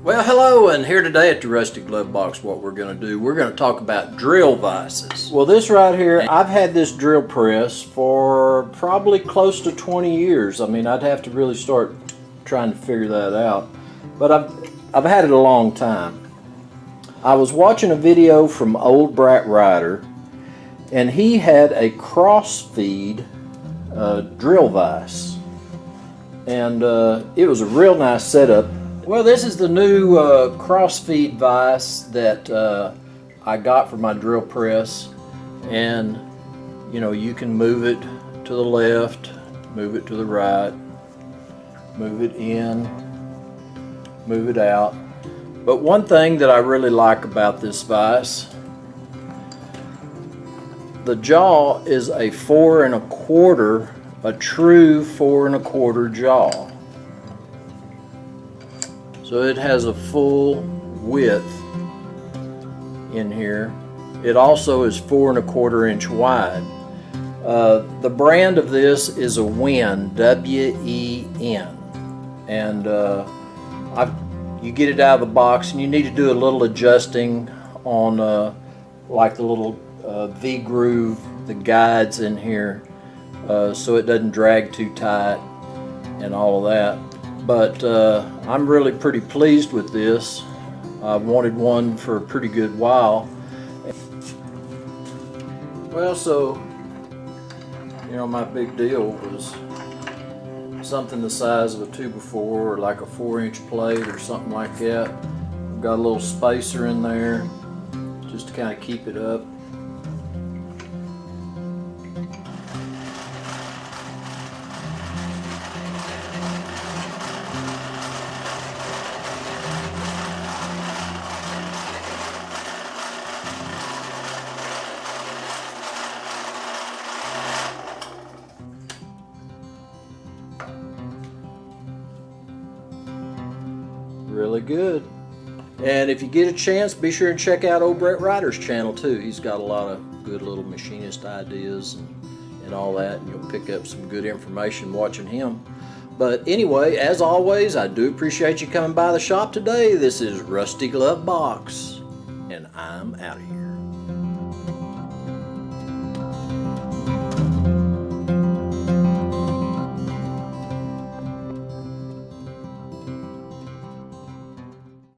Well, hello, and here today at the Rusty Glovebox, what we're going to do, we're going to talk about drill vices. Well, this right here, I've had this drill press for probably close to 20 years. I mean, I'd have to really start trying to figure that out, but I've had it a long time. I was watching a video from old Bratt Rider, and he had a Crossfeed drill vise, and it was a real nice setup. Well, this is the new Crossfeed vise that I got for my drill press, and you know, you can move it to the left, move it to the right, move it in, move it out. But one thing that I really like about this vise, the jaw is a 4 1/4, a true 4 1/4 jaw. So it has a full width in here. It also is 4 1/4 inch wide. The brand of this is a Wen, W-E-N, and you get it out of the box, and you need to do a little adjusting on like the little V-groove, the guides in here, so it doesn't drag too tight and all of that. But I'm really pretty pleased with this. I've wanted one for a pretty good while. Well, so, you know, my big deal was something the size of a 2x4 or like a 4-inch plate or something like that. I've got a little spacer in there just to kind of keep it up. Really good. And if you get a chance, be sure and check out old Bratt Rider's channel too. He's got a lot of good little machinist ideas and all that, and you'll pick up some good information watching him. But anyway, as always, I do appreciate you coming by the shop today. This is Rusty Glovebox, and I'm out of here.